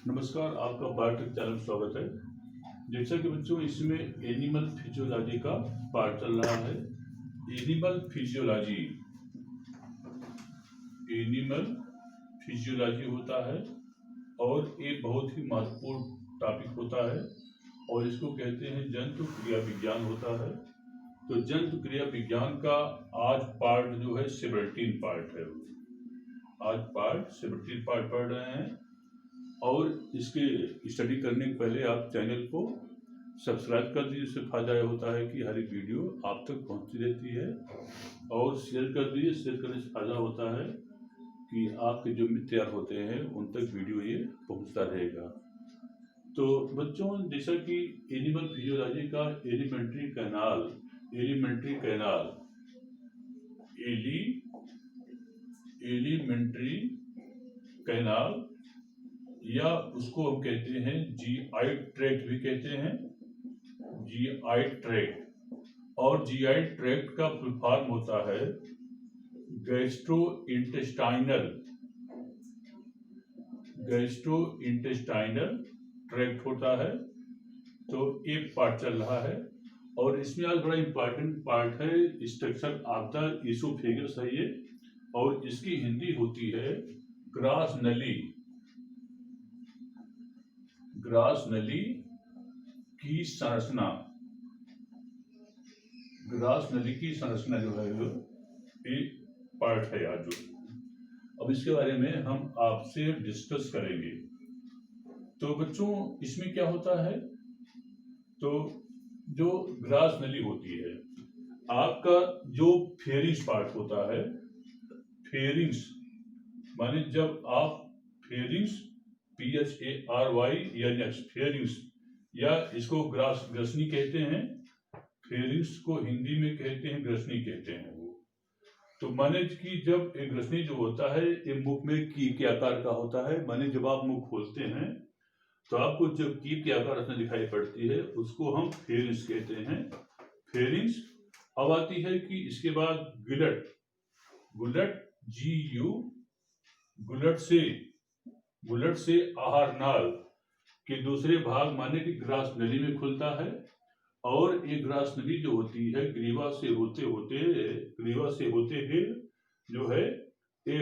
नमस्कार, आपका biotech channel में स्वागत है। जैसा कि बच्चों इसमें एनिमल फिजियोलॉजी का पार्ट चल रहा है। एनिमल फिजियोलॉजी एनिमल फिजियोलॉजी होता है और ये बहुत ही महत्वपूर्ण टॉपिक होता है और इसको कहते हैं जंतु क्रिया विज्ञान होता है। तो जंतु क्रिया विज्ञान का आज पार्ट जो है 17 पार्ट है। आज पार्ट 17 पार्ट पढ़ रहे हैं और इसके स्टडी करने के पहले आप चैनल को सब्सक्राइब कर दीजिए। इससे फायदा यह होता है कि हर एक वीडियो आप तक पहुंचती रहती है और शेयर कर दीजिए। शेयर करने से फायदा होता है कि आपके जो मित्र तैयार होते हैं उन तक वीडियो ये पहुंचता रहेगा। तो बच्चों, जैसा कि एनिमल फिजियोलॉजी का एलिमेंट्री कैनाल या उसको हम कहते हैं जीआई ट्रैक्ट भी कहते हैं, जीआई ट्रैक्ट। और जीआई ट्रैक्ट का फुल फॉर्म होता है गैस्ट्रो इंटेस्टाइनल ट्रैक्ट होता है। तो एक पार्ट चल रहा है और इसमें आज बड़ा इंपॉर्टेंट पार्ट है स्ट्रक्चर ऑफ द इसोफेगस है ये, और इसकी हिंदी होती है ग्रास नली की संरचना। ग्रास नली की संरचना जो है वो एक पार्ट है आज जो। अब इसके बारे में हम आपसे डिस्कस करेंगे। तो बच्चों, इसमें क्या होता है, तो जो ग्रास नली होती है, आपका जो फेरिंग्स पार्ट होता है, फेरिंग्स माने जब आप फेरिंग्स PHARY फेरिंग्स, या इसको ग्रसनी कहते हैं, फेरिंग्स को हिंदी में कहते हैं ग्रसनी कहते हैं वो। तो माने कि जब एक ग्रसनी जो होता है ये मुख में कीप के आकार का होता है। माने जब आप मुख खोलते हैं तो आपको जो कीप की आकार रचना दिखाई पड़ती है उसको हम फेरिंग्स कहते हैं, फेरिंग्स। अब आती है कि इसके बाद गुलट गुलट से आहार नाल के दूसरे भाग माने कि ग्रास नली में खुलता है। और ये ग्रास नली जो होती है ग्रीवा से होते हुए जो है ये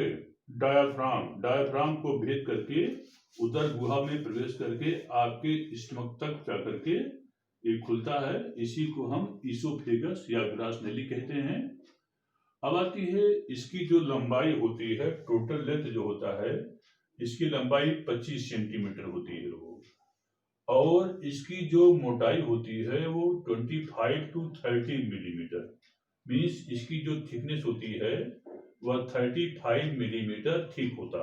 डायाफ्राम को भेद करके उदर गुहा में प्रवेश करके आपके स्टमक तक जा करके ये खुलता है। इसी को हम इसोफेगस या ग्रास नली कहते हैं। अब आती है इसकी जो लंबाई होती है, टोटल लेंथ जो होता है, इसकी लंबाई 25 सेंटीमीटर होती है वो, और इसकी जो मोटाई होती है वो 25 to 30 मिलीमीटर। मीन्स इसकी जो थिकनेस होती है वह 35 मिलीमीटर थिक होता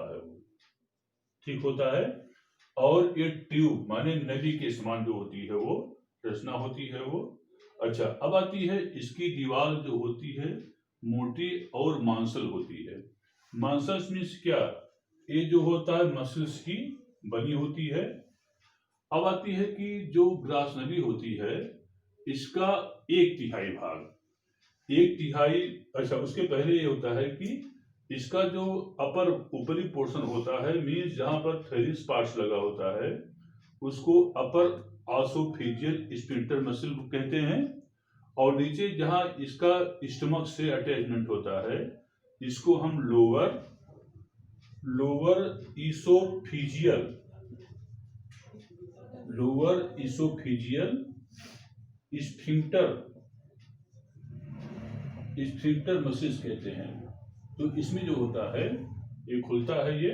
है। और ये ट्यूब माने नली के समान जो होती है वो रचना होती है वो। अच्छा, अब आती है इसकी दीवार जो होती है मोटी और मांसल होती है। मांसल्स मीन्स क्या, ये जो होता है मसल्स की बनी होती है। अब आती है कि जो ग्रास नली होती है इसका एक तिहाई, अच्छा उसके पहले ये होता है कि इसका जो ऊपरी पोर्शन होता है, मीन्स जहां पर फेरिंग्स पार्ट्स लगा होता है उसको अपर ऑसोफेजियल स्फिंक्टर मसल कहते हैं। और नीचे जहां इसका स्टमक से अटैचमेंट होता है इसको हम लोअर इसोफिजियल स्फिंक्टर मसल्स कहते हैं। तो इसमें जो होता है ये खुलता है ये।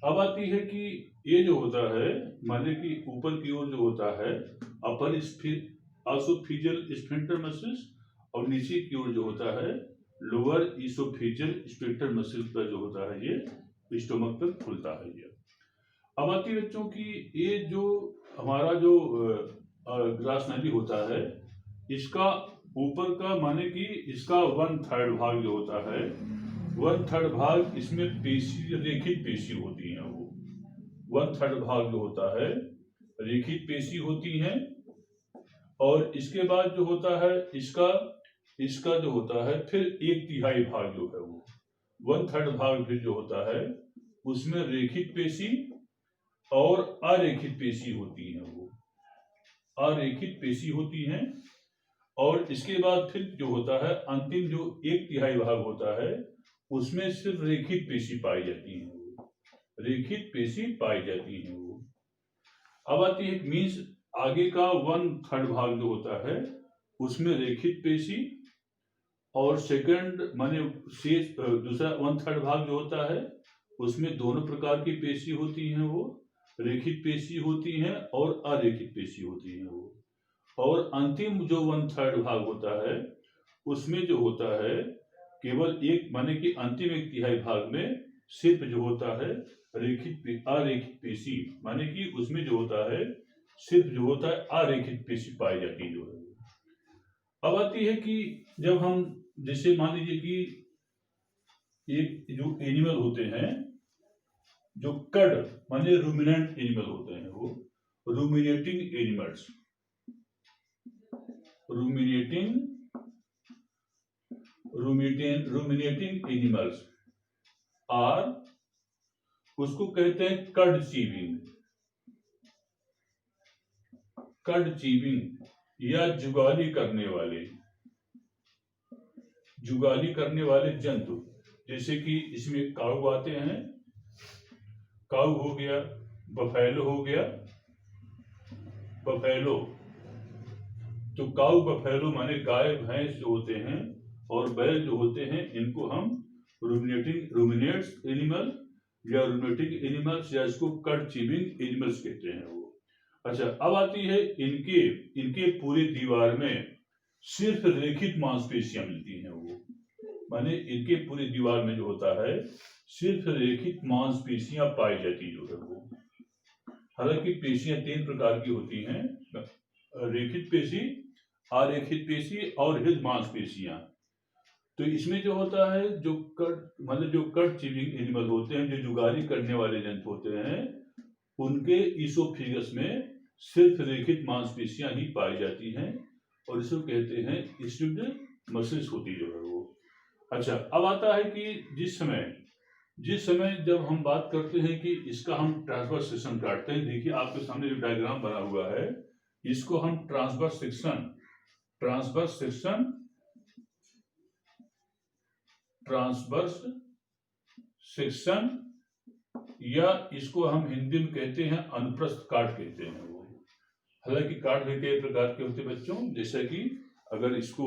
अब आती है कि ये जो होता है माने कि ऊपर की ओर जो होता है अपर ऑसोफिजियल स्फिंक्टर मसल्स, और नीचे की ओर जो होता है लोअर इसोफिजियल स्फिंक्टर मसल्स का जो होता है ये स्टोमक तक खुलता है ये। अब आती है बच्चों की ये जो हमारा जो ग्रास नली होता है इसका ऊपर का माने कि इसका 1/3 भाग जो होता है, 1/3 भाग इसमें रेखित पेशी होती है वो। 1/3 भाग जो होता है रेखित पेशी होती है। और इसके बाद जो होता है इसका जो होता है फिर 1/3 भाग जो है वो 1/3 भाग फिर जो होता है उसमें रेखित पेशी और अरेखित पेशी होती हैं, वो अरेखित पेशी होती हैं। और इसके बाद फिर जो होता है अंतिम जो 1/3 भाग होता है उसमें सिर्फ रेखित पेशी पाई जाती हैं, वो रेखित पेशी पाई जाती हैं वो। अब आती है मीन्स आगे का 1/3 भाग जो होता है उसमें रेखित पेशी, और सेकंड माने शेष दूसरा 1/3 भाग जो होता है उसमें दोनों प्रकार की पेशी होती हैं, वो रेखित पेशी होती हैं और अरेखित पेशी होती हैं वो। और अंतिम जो 1/3 भाग होता है उसमें जो होता है केवल एक माने कि अंतिम 1/3 भाग में सिर्फ जो होता है अरेखित पेशी, माने कि उसमें जो होता है सिर्फ जो होता है अरेखित पेशी पाई जाती जो है। अब आती है कि जब हम जैसे मान लीजिए कि एक जो एनिमल होते हैं जो कड माने रूमिनेंट एनिमल होते हैं, वो रूमिनेटिंग एनिमल्स, रूमिनेटिंग एनिमल्स आर उसको कहते हैं कड चीविंग या जुगाली करने वाले जंतु। जैसे कि इसमें काऊ आते हैं, काऊ हो गया, बफेलो हो गया, बफेलो तो काऊ बफेलो माने गाय भैंस जो होते हैं और बैल जो होते हैं इनको हम रूमिनेट्स एनिमल या रूमिनेटिंग एनिमल्स या इसको कड चीविंग एनिमल्स कहते हैं वो। अच्छा, अब आती है इनके पूरे दीवार में सिर्फ रेखित मांसपेशियां मिलती हैं वो, माने इनके पूरे दीवार में जो होता है सिर्फ रेखित मांसपेशियां पाई जाती जो है वो। हालांकि पेशियां 3 प्रकार की होती हैं, रेखित पेशी, अरेखित पेशी और हिज मांसपेशियां। तो इसमें जो होता है जो कड चीविंग एनिमल होते हैं, जो जुगाली करने वाले जंतु होते हैं, उनके ईसोफेगस में सिर्फ रेखित मांसपेशियां ही पाई जाती हैं और इसको कहते हैं स्टिफ्ड मसल्स होती जो है वो। अच्छा, अब आता है कि जिस समय जब हम बात करते हैं कि इसका हम ट्रांसवर्स सेक्शन काटते हैं, देखिए आपके सामने जो डायग्राम बना हुआ है इसको हम ट्रांसवर्स सेक्शन या इसको हम हिंदी में कहते हैं अनुप्रस्थ काट कहते हैं वो। हालांकि काट भी कई प्रकार के होते बच्चों, जैसे कि अगर इसको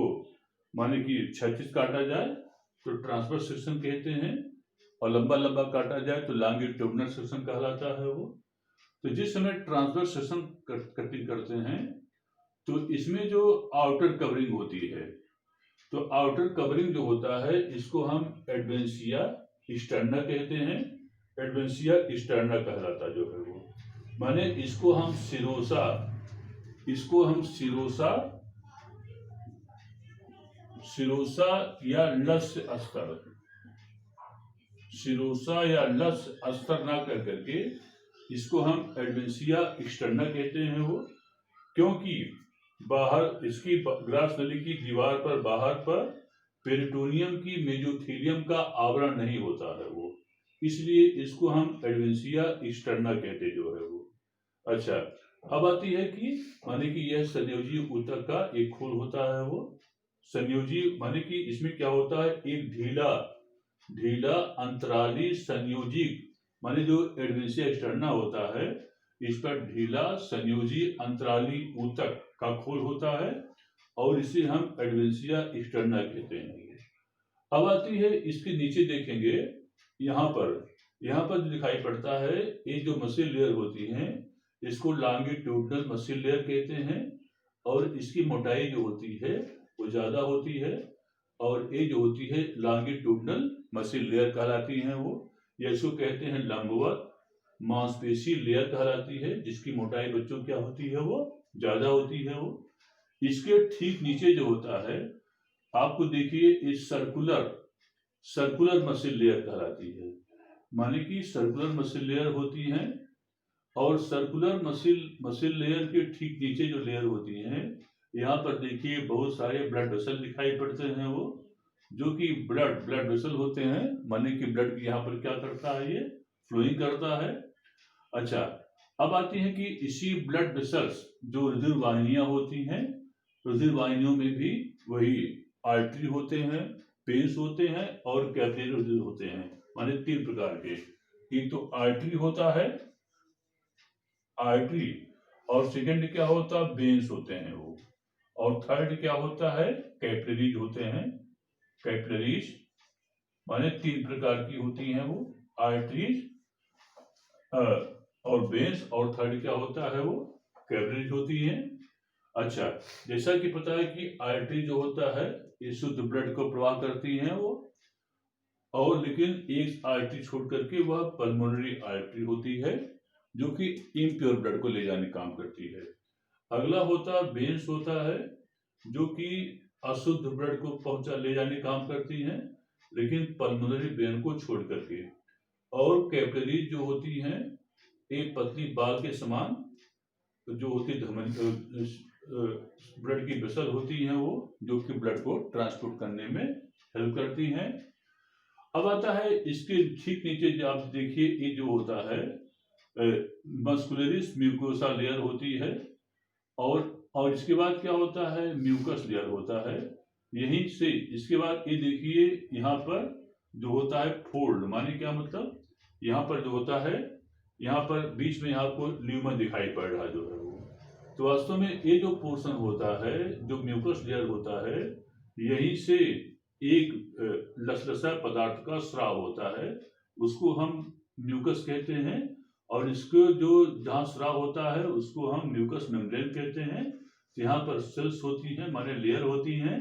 माने कि क्षैतिज काटा जाए तो ट्रांसवर्स सेक्शन कहते हैं, और लंबा काटा जाए तो लॉन्गिट्यूडिनल सेक्शन कहलाता है वो। तो जिस समय ट्रांसवर्स सेक्शन कटिंग करते हैं तो इसमें जो आउटर कवरिंग होती है, तो आउटर कवरिंग जो होता है इसको हम एडवेंसिया एक्सटर्ना कहते हैं, एडवेंसिया एक्सटर्ना कहलाता जो है वो। माने इसको हम सिरोसा या लस अस्तर ना कर करके इसको हम एडवेंसिया एक्सटर्ना कहते हैं वो, क्योंकि बाहर इसकी ग्रास नली की दीवार पर बाहर पर पेरिटोनियम की मेजोथेलियम का आवरण नहीं होता है वो, इसलिए इसको हम एडवेंसिया एक्सटर्ना कहते जो है वो। अच्छा, अब आती है कि माने कि यह संयोजी ऊतक का एक खोल होता है वो। संयोजी माने कि इसमें क्या होता है, एक ढीला अंतराली संयोजी माने जो एडवेंसिया एक्सटर्ना होता है इस पर ढीला संयोजी अंतराली ऊतक का खोल होता है और इसे हम एडवेंसिया एक्सटर्ना कहते हैं। अब आती है इसके नीचे देखेंगे, यहाँ पर जो दिखाई पड़ता है ये जो मसल लेयर होती है इसको लॉन्गिट्यूडिनल मसल लेयर कहते हैं, और इसकी मोटाई जो होती है वो ज्यादा होती है, और ये जो होती है लॉन्गिट्यूडिनल मसल लेयर कहलाती है वो, या इसको कहते हैं लंबवत मांसपेशी लेयर कहलाती है, जिसकी मोटाई बच्चों क्या होती है वो ज्यादा होती है वो। इसके ठीक नीचे जो होता है आपको देखिए इस सर्कुलर मसल लेयर कहलाती है, माने कि सर्कुलर मसल लेयर होती है, और सर्कुलर मसल लेयर के ठीक नीचे जो लेयर होती है यहाँ पर देखिए बहुत सारे ब्लड वेसल दिखाई पड़ते हैं वो, जो कि ब्लड वेसल होते हैं, माने कि ब्लड यहाँ पर क्या करता है ये फ्लोइंग करता है। अच्छा, अब आती है कि इसी ब्लड वेसल्स जो रुधिर वाहिनियां होती हैं, रुधिर वाहिनियों में भी वही आर्टरी होते हैं, वेन्स होते हैं और कैपिलरी रुधिर होते हैं, माने 3 प्रकार के। एक तो आर्टरी होता है, आर्टरी, और सेकंड क्या होता है, वेन्स होते हैं वो, और थर्ड क्या होता है, कैपिलरीज होते हैं। कैपिलरीज माने 3 प्रकार की होती हैं वो, आर्टरीज और वेन्स, और थर्ड क्या होता है वो, कैपिलरीज होती है। अच्छा, जैसा कि पता है कि आर्टरी जो होता है ये शुद्ध ब्लड को प्रवाह करती है वो, और लेकिन एक आर्टरी छोड़ करके वह पल्मोनरी आर्टरी होती है जो कि इम्प्योर ब्लड को ले जाने काम करती है। अगला होता वेन्स होता है जो कि अशुद्ध ब्लड को पहुंचा ले जाने काम करती है, लेकिन पल्मोनरी वेन को छोड़ करके। और कैपिलरीज जो होती हैं एक पतली बाल के समान जो होती ब्लड की वेसल होती हैं वो, जो कि ब्लड को ट्रांसपोर्ट करने में हेल्प करती हैं। अब आता है इसके ठीक नीचे जो आप देखिए, ये जो होता है मस्कुलरिस म्यूकोसा लेयर होती है, और इसके बाद क्या होता है, म्यूकस लेयर होता है। यहीं से इसके बाद ये देखिए यहाँ पर जो होता है फोल्ड, माने क्या मतलब, यहाँ पर जो होता है, यहाँ पर बीच में आपको ल्यूमन दिखाई पड़ रहा जो है वो, तो वास्तव में ये जो पोर्शन होता है जो म्यूकस लेयर होता है, यहीं से एक लसलसा पदार्थ का स्राव होता है, उसको हम म्यूकस कहते हैं, और इसको जो जहाँ स्राव होता है उसको हम म्यूकस मेम्ब्रेन कहते हैं। यहाँ पर सेल्स होती हैं, माने लेयर होती हैं,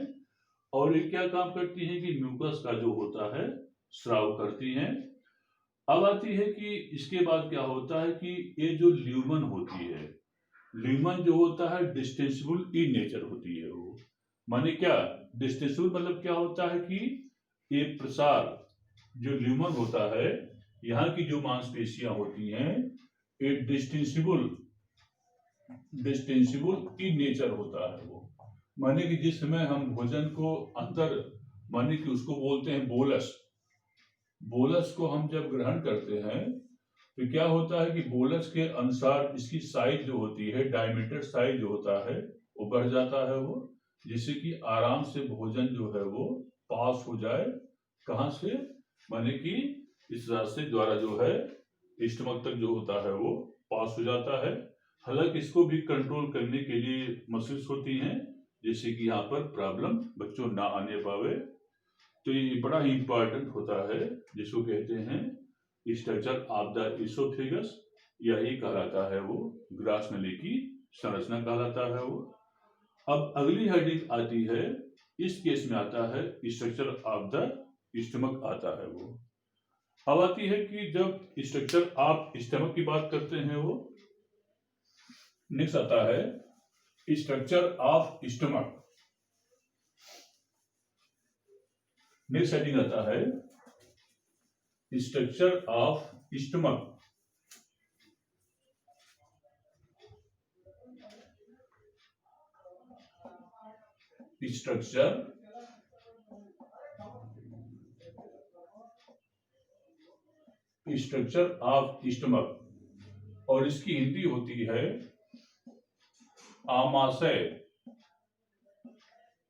और ये क्या काम करती हैं कि म्यूकस का जो होता है स्राव करती हैं। अब आती है कि इसके बाद क्या होता है कि ये जो ल्यूमन होती है, ल्यूमन जो होता है डिस्टेंसिबल इन नेचर होती है वो, माने क्या, डिस्टेंसिबल मतलब क्या होता है कि ये प्रसार जो ल्यूमन होता है, यहाँ की जो मांसपेशियां होती हैं ये डिस्टेंसिबल इन नेचर होता है वो, माने कि जिस समय हम भोजन को अंदर, माने कि उसको बोलते हैं बोलस, बोलस को हम जब ग्रहण करते हैं तो क्या होता है कि बोलस के अनुसार इसकी साइज जो होती है, डायमीटर साइज जो होता है वो बढ़ जाता है वो, जिससे कि आराम से भोजन जो है वो पास हो जाए, कहाँ से, माने कि इस रास्ते द्वारा जो है स्टमक तक जो होता है वो पास हो जाता है। हालांकि इसको भी कंट्रोल करने के लिए मसल्स होती हैं, जिससे कि यहाँ पर प्रॉब्लम बच्चों ना आने पावे। तो ये बड़ा ही इंपॉर्टेंट होता है, जिसको कहते हैं स्ट्रक्चर ऑफ द इसोफेगस, या ये कहलाता है वो ग्रास नली की संरचना कहलाता है वो। अब अगली हेडिंग आती है, इस केस में आता है स्ट्रक्चर ऑफ द स्टमक आता है वो। अब आती है कि जब स्ट्रक्चर ऑफ स्टमक की बात करते हैं वो, नेक्स्ट आता है structure of stomach. Next heading आता है structure of stomach. Structure of stomach, और इसकी हिंदी होती है आमाशय,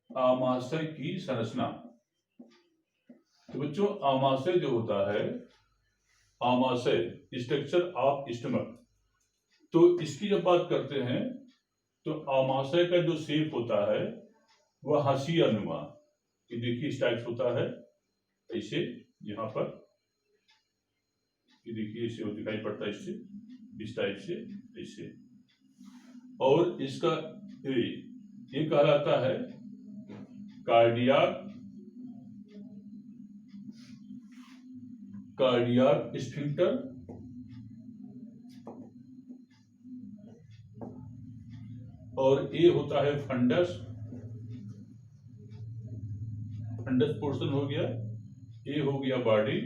आमाशय की संरचना। तो बच्चों आमाशय जो होता है, आमाशय स्ट्रक्चर ऑफ स्टमक, तो इसकी जब बात करते हैं तो आमाशय का जो शेप होता है वह हाशिया नुमा, ये देखिए इस टाइप होता है, ऐसे यहाँ पर ये देखिए इसे दिखाई पड़ता है, इससे इस टाइप से ऐसे, और इसका ये कहलाता है कार्डियाक स्फिंक्टर, और ये होता है फंडस पोर्शन हो गया, ये हो गया बॉडी,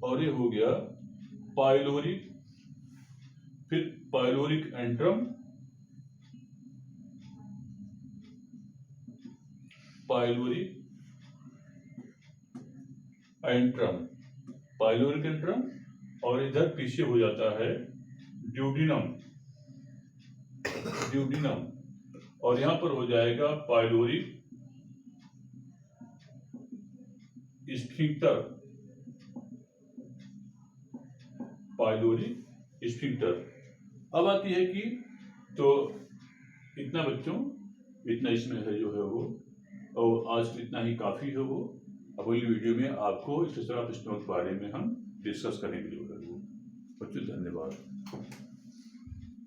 और ये हो गया पाइलोरिक, फिर pyloric antrum, pyloric antrum, pyloric antrum, और इधर पीछे हो जाता है ड्यूडिनम, ड्यूडिनम, और यहाँ पर हो जाएगा पाइलोरी स्फिंक्टर, पाइलोरी स्फिंक्टर। अब आती है कि तो इतना बच्चों, इतना इसमें है जो है वो, और आज इतना ही काफ़ी है वो। अगली वीडियो में आपको स्पेशल ऑफ स्टोन के बारे में हम डिस्कस करेंगे जो है वो। बच्चों धन्यवाद।